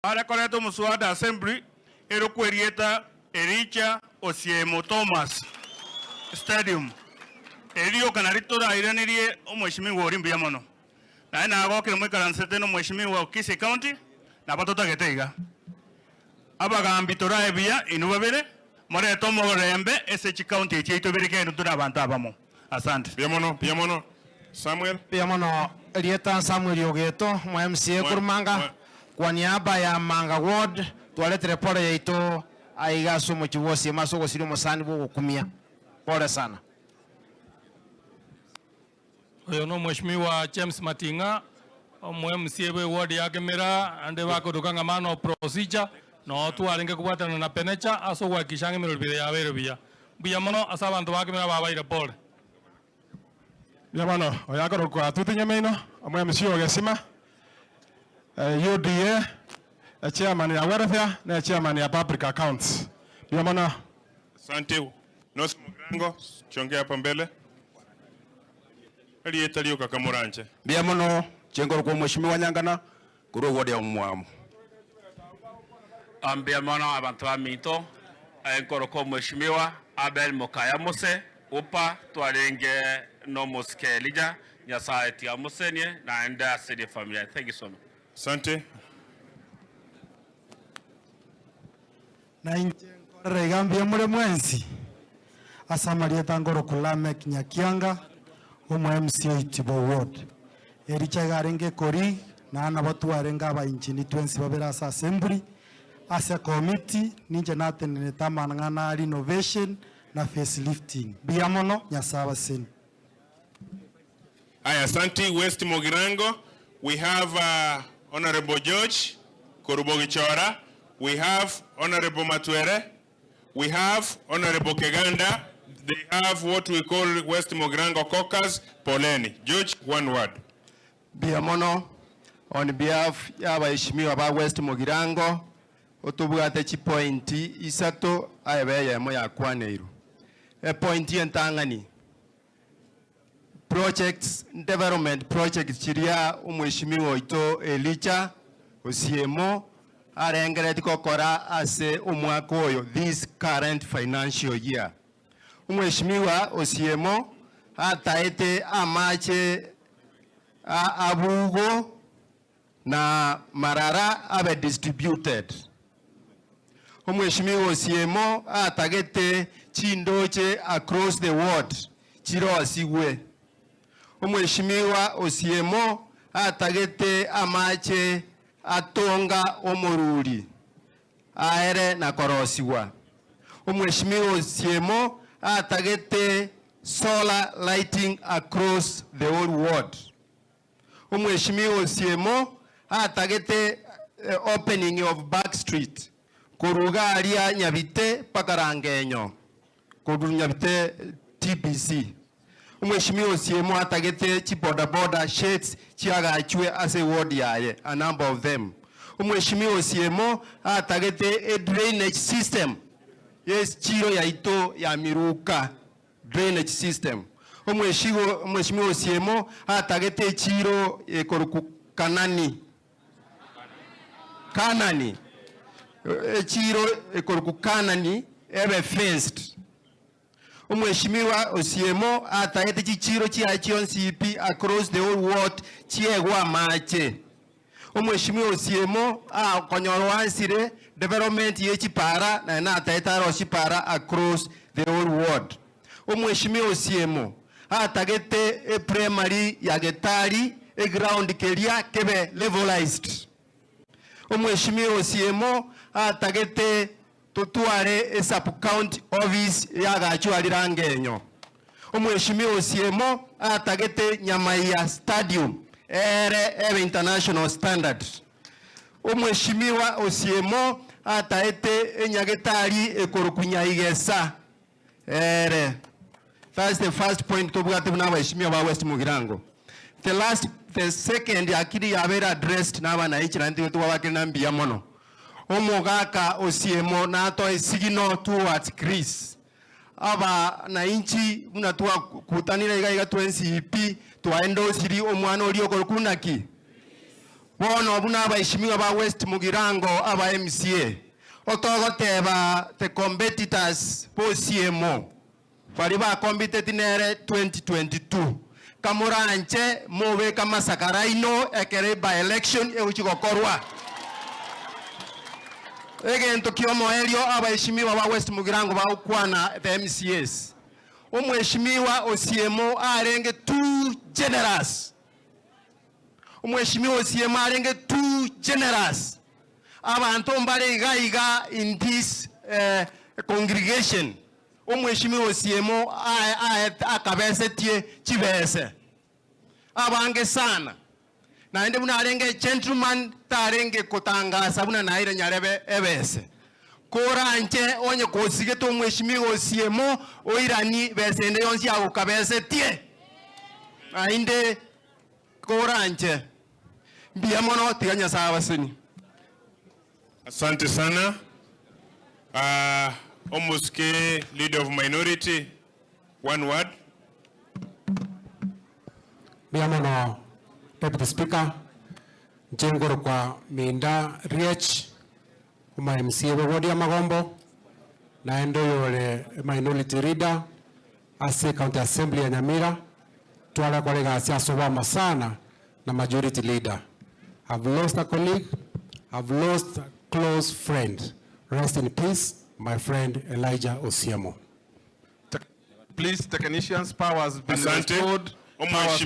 Para correcto muswada assembly ero kwerieta Ericha OSIEMO Thomas Stadium. Erio kanarito da iranirie o mheshimiwa orimbi yamono. Na ina ago kile mwikaransete no mheshimiwa Kisii County na patota geteiga. Abagambitora ebia inubabere more tomo rembe SH County echeito birike ntuna abantu abamo. Asante. Piamono Samuel. Piamono Elieta Samuel Yogeto mwa MCA kurmanga kwa niaba ya Manga Ward tuwaletere pole yeito aigaso mochiwosi masoko siri musani bo kumia. Pole sana. Oyo no mheshimiwa James Matinga mwa MCA we ward ya Nyamira ande wako dukanga mano procedure no tuwalinge kubatana na penecha aso wa kishange mirobire ya bere biya mono asabantu wake mera baba ire pole. Biamano oyakoro kwa tutinye meino mwa MCA ogesima UDA chairman ya welfare na chairman ya public accounts. Biamano. Asante. Nos Mugrango chongea hapa mbele. Elieta Lioka Kamuranje. Biamono chengoro kwa mheshimiwa Nyangana kuro wodi ya mwamu. Biamono abantu bamito enkoro kwa mheshimiwa Abel Mokaya Mose upa twarenge no moske lija nyasaye tia musenye na enda city family. Thank you so much. Asante. Na inkore gambia mure mwensi asamaria tangoro kulame kinyakianga umwe MCA itibo ward ericha garenge kori na anabatu arenga aba inchini 20 babera asa assembly asa committee ninje natenene tamana renovation na facelifting biamono nyasaba sen. Aya, asante. West Mogirango, we have Honorable George Korubogichora, we have Honorable Matuere, we have Honorable Keganda. They have what we call West Mogirango caucus. Poleni. George, one word. Biamono, on behalf ya waheshimiwa ba West Mogirango otubwate chi point isato ayebeye mo ya kwaneiru. Point yentangani projects development projects chiria umheshimiwa ito Elijah OSIEMO arengere kokora ase umwaka oyo this current financial year. Umheshimiwa OSIEMO ataete amache abugo na marara abe distributed. Umheshimiwa OSIEMO atagete chindoche across the world chiro asiwe. Umheshimiwa OSIEMO atagete amache atonga omoruri aere na korosiwa. Umheshimiwa OSIEMO atagete solar lighting across the whole world. Umheshimiwa OSIEMO atagete opening of back street kuruga aria Nyabite pakarangenyo kuruga Nyabite TPC. Umheshimiwa OSIEMO atagete chi boda sheds chiagachwe as a ward yaye, a number of them. Umheshimiwa OSIEMO atagete a drainage system. Yes, chiro ya ito ya Miruka drainage system. Umheshimiwa OSIEMO atagete chiro koruku Kanani. Chiro koruku Kanani ebe fenced. Umheshimiwa OSIEMO atagete chichiro chia CP across the whole world chiegwa mache. Umheshimiwa OSIEMO konyorwansire development yechipara na atagete roshipara across the whole world. Umheshimiwa OSIEMO atagete primary ya Getari ground kelia kebe levelized. Umheshimiwa OSIEMO atagete tutuare sub-county office ya gachwa lirangenyo. Umheshimiwa OSIEMO atagete Nyamaiya stadium ere international standard. Umheshimiwa OSIEMO atagete Nyagetari ekorukunya igesa ere. That's the first point to bwate na waheshimiwa wa West Mogirango. The second akili ya vera addressed na wananchi na ndio tuwakili na Biamono. Omogaka OSIEMO na atoe signal towards Greece. Aba na inchi mnatua kutanira iga 20 tuaendo siri omwana olio kolkunaki. bono buna abaheshimiwa ba West Mugirango aba MCA otogoteba the competitors OSIEMO bari ba compete nere 2022 kamuranche mobe kama sakaraino ekere by election euchigokorwa egento kiomo elio abaheshimiwa ba West Mugirango ba ukwana the MCAs umheshimiwa OSIEMO arenge too generous. Umheshimiwa OSIEMO arenge too generous. Abantu mbare iga in this congregation. Umheshimiwa OSIEMO akabese tie chibese. Abange sana. Na ende muna arenge gentleman tarenge kotanga sabuna na ire nyarebe ebese. Kora nche onye kosige to umheshimiwa OSIEMO oirani besende yonsi ya ukabese tie. Na inde kora nche. Biamono tiganya sawa sini. Asante sana. Omuske leader of minority, one word. Biamono Deputy Speaker, Jengoro kwa Minda Riech, uma MCA wodi ya Magombo, na endo yole minority leader, ase County Assembly ya Nyamira, tuwala kwa lega asia sobama sana na majority leader. I've lost a colleague, I've lost a close friend. Rest in peace, my friend Elijah OSIEMO. Please, technicians, power has been Asante. restored. Omo